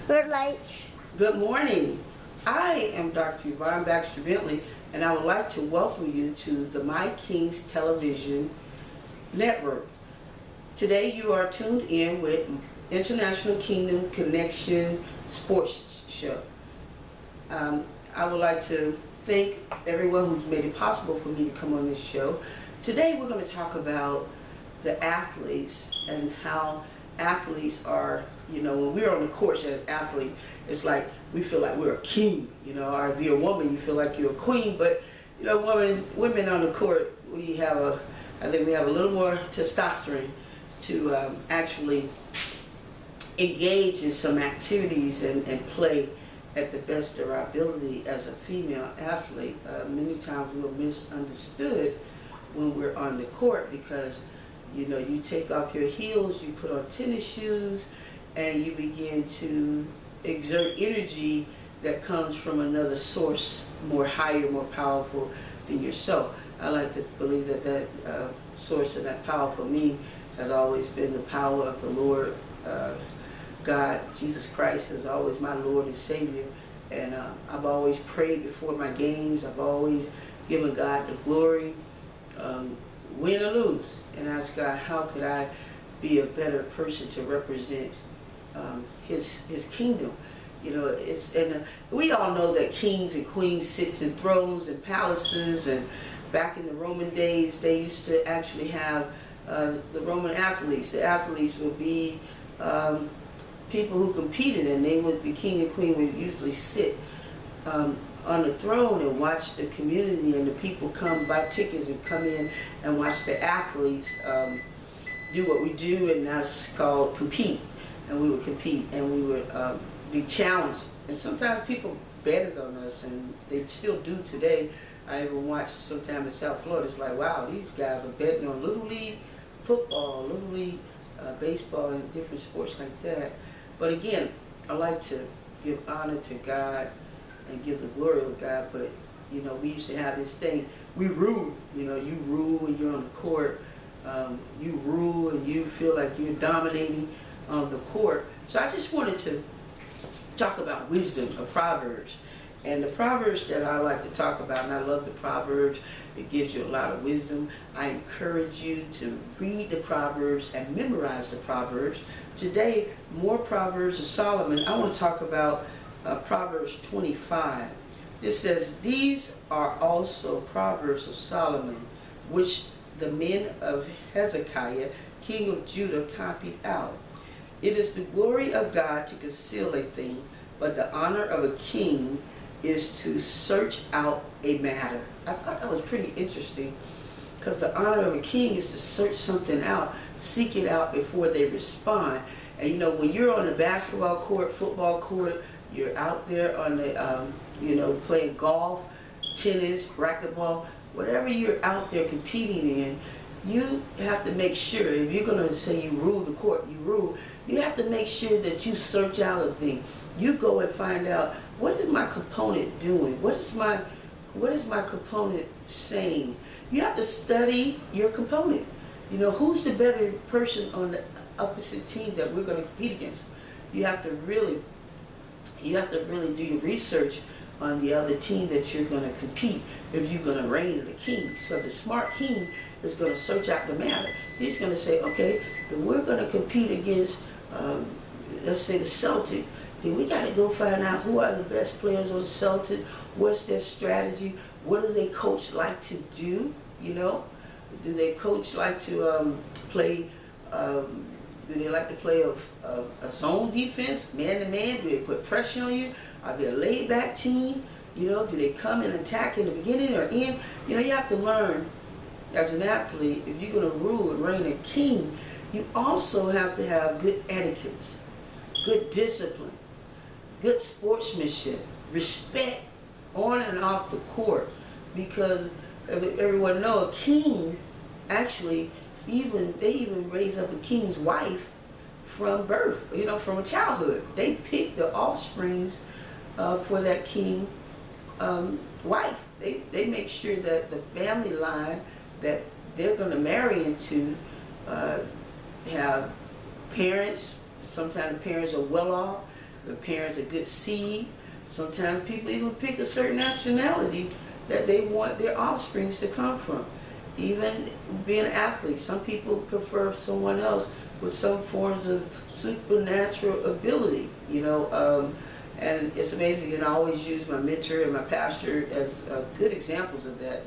Red lights. Good morning. I am Dr. Yvonne Bentley, and I would like to welcome you to the My Kings Television Network. Today you are tuned in with International Kingdom Connection Sports Show. I would like to thank everyone who's made it possible for me to come on this show. Today we're going to talk about the athletes and how athletes are, when we're on the court as an athlete, it's like we feel like we're a king, or if you're a woman, you feel like you're a queen, but, women on the court, I think we have a little more testosterone to actually engage in some activities and play at the best of our ability as a female athlete. Many times we're misunderstood when we're on the court because you take off your heels, you put on tennis shoes, and you begin to exert energy that comes from another source, more higher, more powerful than yourself. I like to believe that source and that power for me has always been the power of the Lord God. Jesus Christ is always my Lord and Savior, and I've always prayed before my games. I've always given God the glory, win or lose, and ask God, how could I be a better person to represent His kingdom? We all know that kings and queens sits in thrones and palaces, and back in the Roman days, they used to actually have the Roman athletes. The athletes would be people who competed, and the king and queen would usually sit on the throne and watch the community and the people come buy tickets and come in and watch the athletes do what we do, and that's called compete. And we would compete, and we would be challenged. And sometimes people betted on us, and they still do today. I even watch sometimes in South Florida. It's like, wow, these guys are betting on Little League football, Little League baseball, and different sports like that. But again, I like to give honor to God and give the glory of God. But we used to have this thing, we rule. You rule when you're on the court. You rule and you feel like you're dominating on the court. So I just wanted to talk about wisdom of Proverbs. And the Proverbs that I like to talk about, and I love the Proverbs, it gives you a lot of wisdom. I encourage you to read the Proverbs and memorize the Proverbs. Today, more Proverbs of Solomon. I want to talk about Proverbs 25. It says, "These are also Proverbs of Solomon, which the men of Hezekiah, king of Judah, copied out. It is the glory of God to conceal a thing, but the honor of a king is to search out a matter." I thought that was pretty interesting, because the honor of a king is to search something out, seek it out before they respond. And when you're on the basketball court, football court, you're out there on the, playing golf, tennis, racquetball, whatever you're out there competing in, you have to make sure, if you're going to say you rule the court, you have to make sure that you search out a thing. You go and find out, what is my opponent doing? What is my opponent saying? You have to study your opponent. Who's the better person on the opposite team that we're going to compete against? You have to really do your research on the other team that you're going to compete if you're going to reign the king. Because a smart king is going to search out the matter. He's going to say, okay, if we're going to compete against, let's say the Celtics, then we got to go find out who are the best players on the Celtics, what's their strategy, what do they coach like to do, Do they coach like to play, do they like to play a zone defense, man-to-man? Do they put pressure on you? Are they a laid-back team? Do they come and attack in the beginning or end? You have to learn as an athlete, if you're going to rule and reign a king, you also have to have good etiquette, good discipline, good sportsmanship, respect on and off the court. Because everyone knows a king, actually, they even raise up a king's wife from birth, from childhood. They pick the offsprings for that king wife. They make sure that the family line that they're going to marry into have parents. Sometimes the parents are well off. the parents a good seed. Sometimes people even pick a certain nationality that they want their offsprings to come from. Even being athletes, some people prefer someone else with some forms of supernatural ability, and it's amazing. And I always use my mentor and my pastor as good examples of that,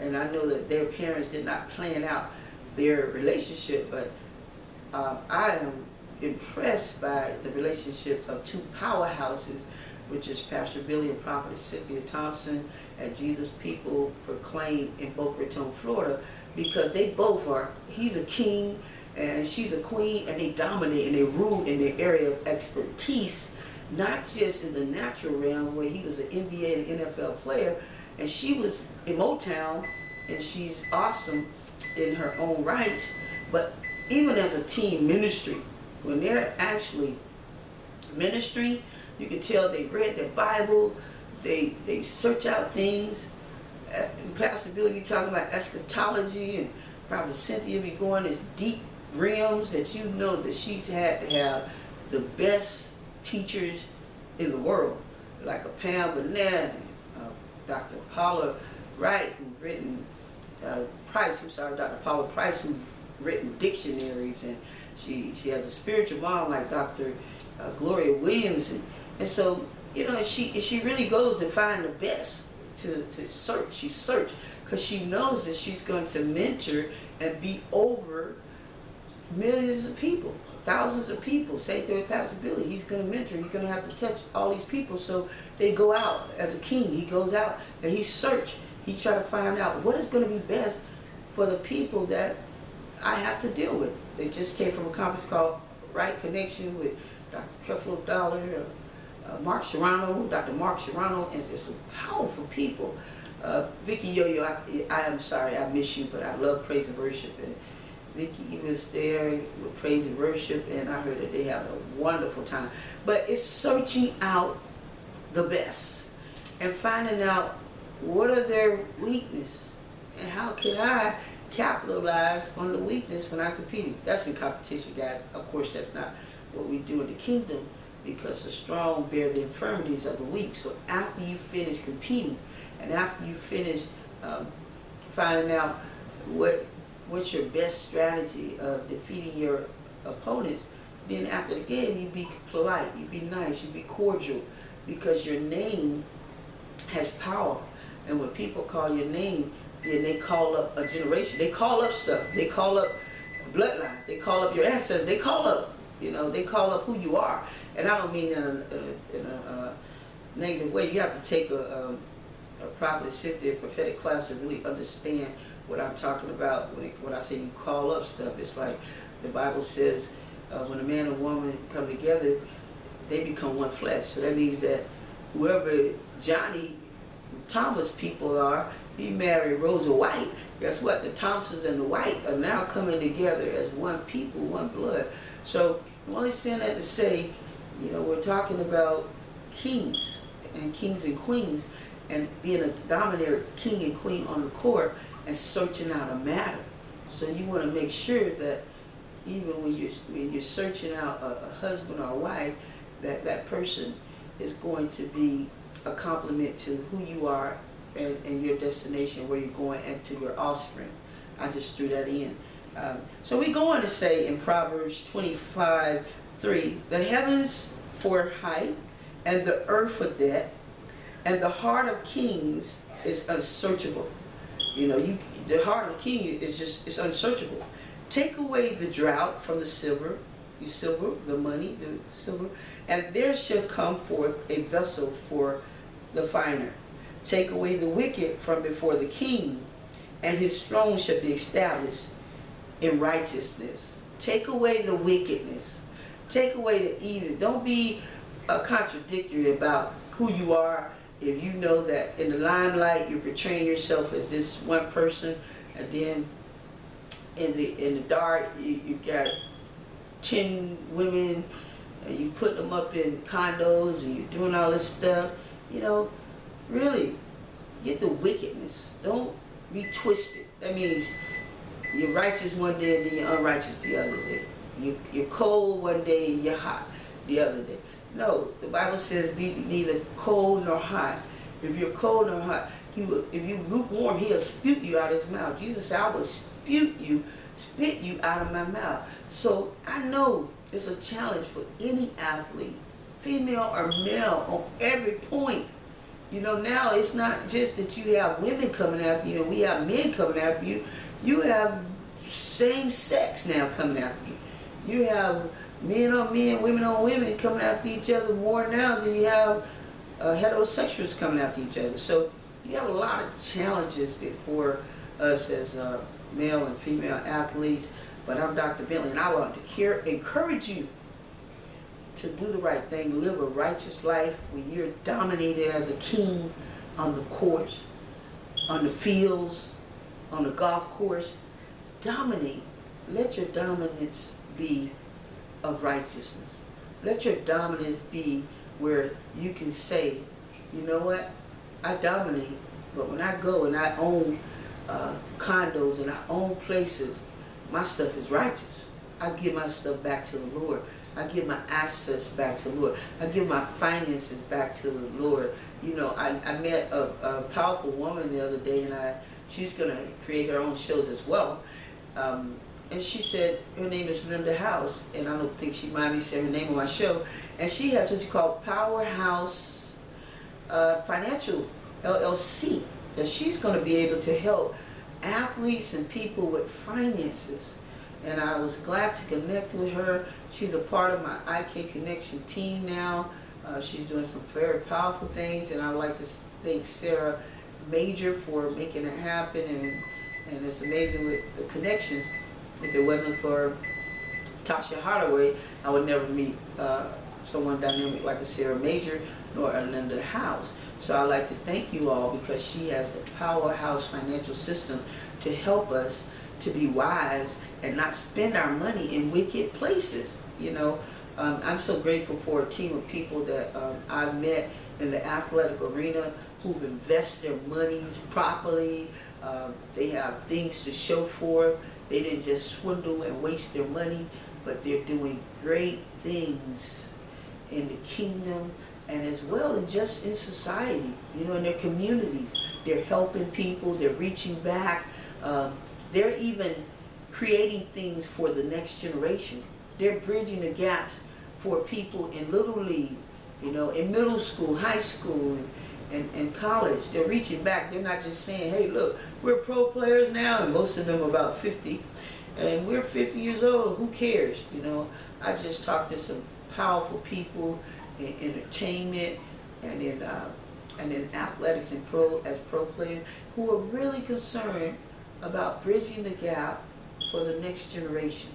and I know that their parents did not plan out their relationship, but I am impressed by the relationship of two powerhouses, which is Pastor Billy and Prophetess Cynthia Thompson at Jesus People Proclaim in Boca Raton, Florida, because they both are, he's a king and she's a queen, and they dominate and they rule in their area of expertise, not just in the natural realm where he was an NBA and NFL player, and she was in Motown, and she's awesome in her own right, but even as a team ministry, when they're actually ministering, you can tell they read their Bible, they search out things. Pastor Billy be talking about eschatology, and probably Cynthia be going these deep realms that you know that she's had to have the best teachers in the world, like a Pam Burnett, Dr. Paula Wright, who's written Dr. Paula Price, who's written dictionaries, and she has a spiritual mom like Dr. Gloria Williams, and so she really goes and find the best to search. She searched because she knows that she's going to mentor and be over millions of people, thousands of people. Same thing with Pastor Billy. He's going to mentor. He's going to have to touch all these people. So they go out as a king. He goes out and he search. He try to find out what is going to be best for the people that I have to deal with. They just came from a conference called Right Connection with Dr. Creflo Dollar, Mark Serrano, Dr. Mark Serrano, and just some powerful people. Vicky Yo-Yo, I am sorry, I miss you, but I love praise and worship. And Vicky was there with praise and worship, and I heard that they have a wonderful time. But it's searching out the best and finding out what are their weaknesses and how can I capitalize on the weakness when I'm competing. That's in competition, guys. Of course, that's not what we do in the kingdom, because the strong bear the infirmities of the weak. So after you finish competing and after you finish finding out what's your best strategy of defeating your opponents, then after the game you be polite, you be nice, you be cordial, because your name has power. And when people call your name, then they call up a generation. They call up stuff. They call up bloodlines. They call up your ancestors. They call up, they call up who you are. And I don't mean that in a negative way. You have to take a prophet, sit there, prophetic class, and really understand what I'm talking about when I say you call up stuff. It's like the Bible says, when a man and woman come together, they become one flesh. So that means that whoever Johnny Thomas people are, he married Rosa White. Guess what? The Thompsons and the White are now coming together as one people, one blood. So I'm only saying that to say, we're talking about kings and queens, and being a dominator king and queen on the court and searching out a matter. So you want to make sure that even when you're searching out a husband or a wife, that person is going to be a complement to who you are and your destination, where you're going, and to your offspring. I just threw that in. So we go on to say in Proverbs 25:3, the heavens for height, and the earth for depth, and the heart of kings is unsearchable. The heart of a king it's unsearchable. Take away the drought from the silver, the money, the silver, and there shall come forth a vessel for the finer. Take away the wicked from before the king, and his throne shall be established in righteousness. Take away the wickedness. Take away the evil. Don't be contradictory about who you are. If you know that in the limelight you're portraying yourself as this one person, and then in the dark you got 10 women, and you put them up in condos, and you're doing all this stuff, really get the wickedness. Don't be twisted. That means you're righteous one day and then you're unrighteous the other day. You're cold one day and you're hot the other day. No, the Bible says be neither cold nor hot. If you're cold nor hot, if you lukewarm, he'll spit you out of his mouth. Jesus said, I will spit you out of my mouth. So I know it's a challenge for any athlete, female or male, on every point. You know, now it's not just that you have women coming after you and we have men coming after you. You have same sex now coming after you. You have men on men, women on women coming after each other more now than you have heterosexuals coming after each other. So you have a lot of challenges before us as male and female athletes. But I'm Dr. Bentley, and I want to encourage you to do the right thing, live a righteous life when you're dominated as a king on the course, on the fields, on the golf course. Dominate. Let your dominance be of righteousness. Let your dominance be where you can say, you know what, I dominate, but when I go and I own condos and I own places, my stuff is righteous. I give my stuff back to the Lord. I give my access back to the Lord. I give my finances back to the Lord. You know, I met a powerful woman the other day, and she's going to create her own shows as well. And she said her name is Linda House, and I don't think she mind me saying her name on my show. And she has what you call Powerhouse Financial LLC, that she's going to be able to help athletes and people with finances. And I was glad to connect with her. She's a part of my IK Connection team now. She's doing some very powerful things, and I would like to thank Sarah Major for making it happen. And it's amazing with the connections. If it wasn't for Tasha Hardaway, I would never meet someone dynamic like a Sarah Major nor a Linda House. So I'd like to thank you all, because she has the powerhouse financial system to help us to be wise and not spend our money in wicked places. You know, I'm so grateful for a team of people that I've met in the athletic arena who've invested their monies properly. They have things to show for. They didn't just swindle and waste their money, but they're doing great things in the kingdom and as well as just in society, you know, in their communities. They're helping people, they're reaching back. They're even creating things for the next generation. They're bridging the gaps for people in Little League, you know, in middle school, high school, and college. They're reaching back. They're not just saying, hey, look, we're pro players now, and most of them are about 50, and we're 50 years old. Who cares? You know, I just talked to some powerful people in entertainment and in athletics and pro players who are really concerned about bridging the gap for the next generation.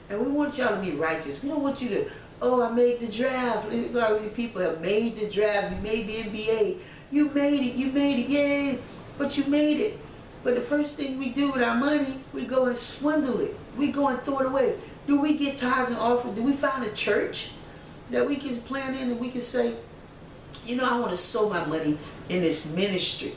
And we want y'all to be righteous. We don't want you to, oh, I made the draft. Already people have made the draft. You made the MBA. You made it, yay. But you made it. But the first thing we do with our money, we go and swindle it. We go and throw it away. Do we get tithes and offerings? Do we find a church that we can plan in and we can say, you know, I want to sow my money in this ministry.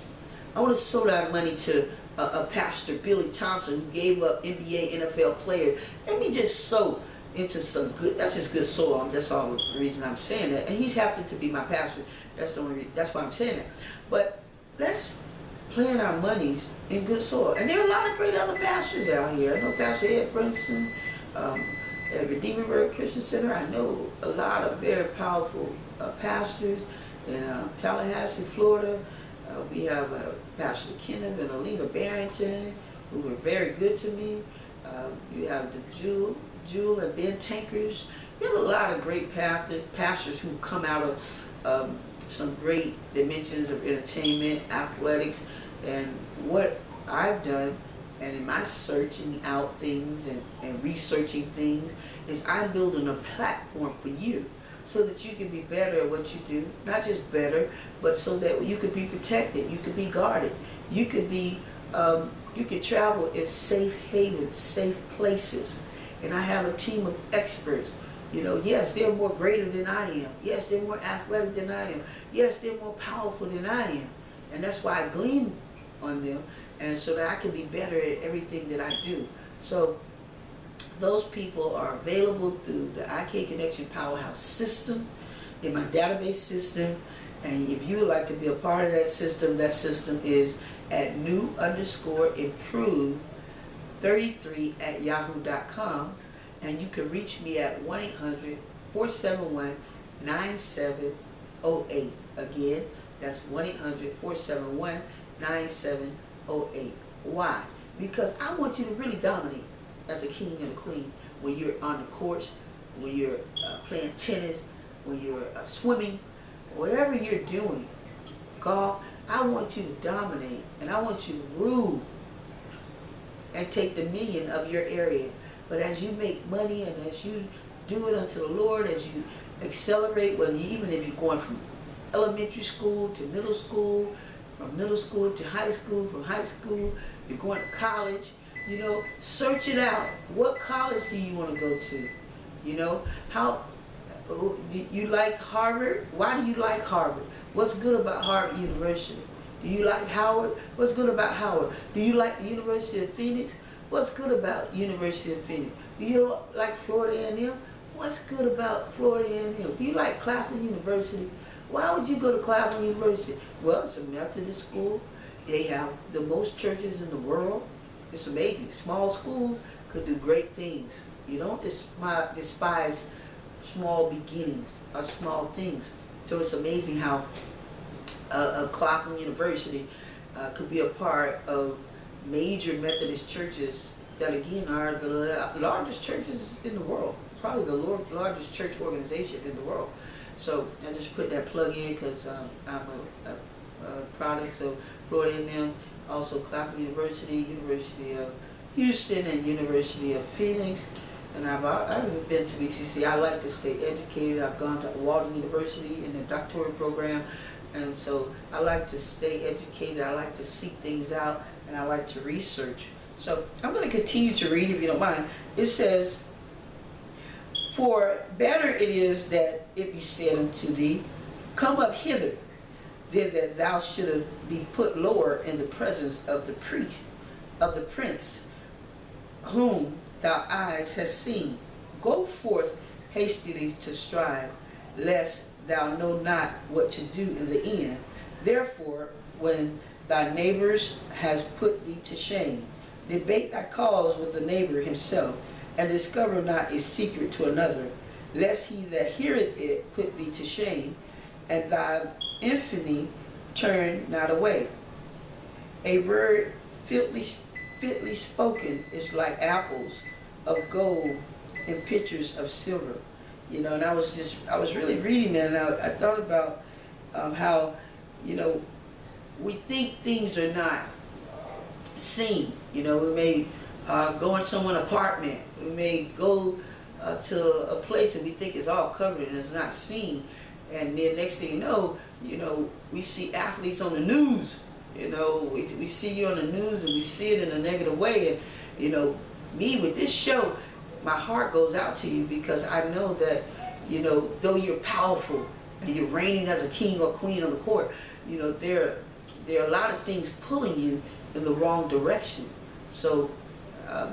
I want to sow that money to a pastor, Billy Thompson, who gave up NBA, NFL player. Let me just sow into some good, that's just good soil. That's all the reason I'm saying that. And he's happened to be my pastor. That's the only reason, that's why I'm saying that. But let's plant our monies in good soil. And there are a lot of great other pastors out here. I know Pastor Ed Brunson at Redeemer Christian Center. I know a lot of very powerful pastors in Tallahassee, Florida. We have Pastor Kenneth and Alina Barrington, who were very good to me. You have the Jewel and Ben Tankers. We have a lot of great pastors who come out of some great dimensions of entertainment, athletics, and what I've done, and in my searching out things and researching things, is I'm building a platform for you so that you can be better at what you do. Not just better, but so that you could be protected, you could be guarded, you could be, you could travel in safe havens, safe places. And I have a team of experts. You know, yes, they're more greater than I am. Yes, they're more athletic than I am. Yes, they're more powerful than I am. And that's why I glean on them, and so that I can be better at everything that I do. So those people are available through the IK Connection Powerhouse system. in my database system. And if you would like to be a part of that system is at new_improve33@yahoo.com. And you can reach me at 1-800-471-9708. Again, that's 1-800-471-9708. Why? Because I want you to really dominate as a king and a queen when you're on the court, when you're playing tennis, when you're swimming, whatever you're doing, golf. I want you to dominate, and I want you to rule and take dominion of your area. But as you make money and as you do it unto the Lord, as you accelerate, even if you're going from elementary school to middle school, from middle school to high school, from high school, you're going to college, search it out. What college do you want to go to? How do you like Harvard? Why do you like Harvard? What's good about Harvard University? Do you like Howard? What's good about Howard? Do you like the University of Phoenix? What's good about University of Phoenix? Do you like Florida A&M? What's good about Florida A&M? Do you like Claflin University? Why would you go to Claflin University? Well, it's a Methodist school. They have the most churches in the world. It's amazing. Small schools could do great things. You don't despise small beginnings or small things. So it's amazing how Claflin University could be a part of major Methodist churches that again are the largest churches in the world, probably the largest church organization in the world. So I just put that plug in because I'm a product of Florida A&M, also Claflin University, University of Houston, and University of Phoenix. And I've been to BCC. I like to stay educated. I've gone to Walden University in the doctoral program, and so I like to stay educated. I like to seek things out, and I like to research. So I'm going to continue to read if you don't mind. It says, "For better it is that it be said unto thee, Come up hither, than that thou shouldest be put lower in the presence of the priest, of the prince, whom thy eyes hast seen. Go forth hastily to strive, lest thou know not what to do in the end. Therefore, when thy neighbors has put thee to shame, debate thy cause with the neighbor himself, and discover not a secret to another, lest he that heareth it put thee to shame, and thy infamy turn not away. A word fitly spoken is like apples of gold in pitchers of silver." And I was really reading that, and I thought about how, we think things are not seen. We may go in someone's apartment. We may go to a place that we think is all covered and it's not seen. And then next thing you know, we see athletes on the news. We see you on the news and we see it in a negative way. And, me with this show, my heart goes out to you because I know that, though you're powerful and you're reigning as a king or queen on the court, there are a lot of things pulling you in the wrong direction. So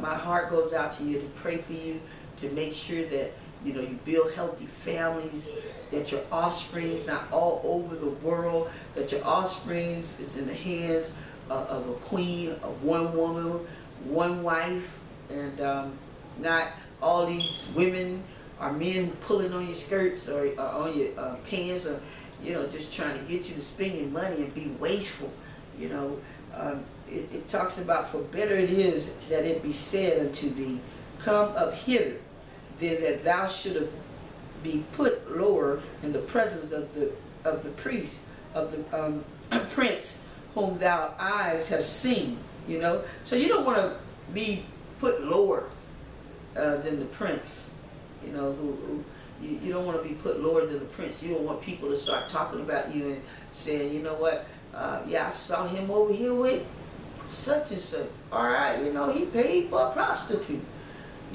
my heart goes out to you to pray for you, to make sure that, you build healthy families, that your offspring is not all over the world, that your offspring is in the hands of a queen, of one woman, one wife, and not all these women or men pulling on your skirts or on your pants, or just trying to get you to spend your money and be wasteful. It talks about, for better it is that it be said unto thee, Come up hither, than that thou shouldest be put lower in the presence of the priest, of the prince, whom thou eyes have seen. So you don't want to be put lower than the prince. You don't want to be put lower than the prince. You don't want people to start talking about you and saying, you know what, I saw him over here with such and such. All right, he paid for a prostitute.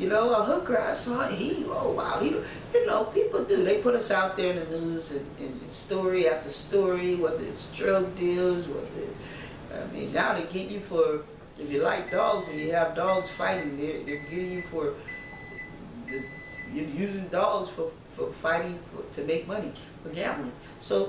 A hooker, I saw oh wow, people do. They put us out there in the news and story after story, whether it's drug deals, now they get you for, if you like dogs and you have dogs fighting, they're getting you for, you're using dogs for fighting to make money for gambling. So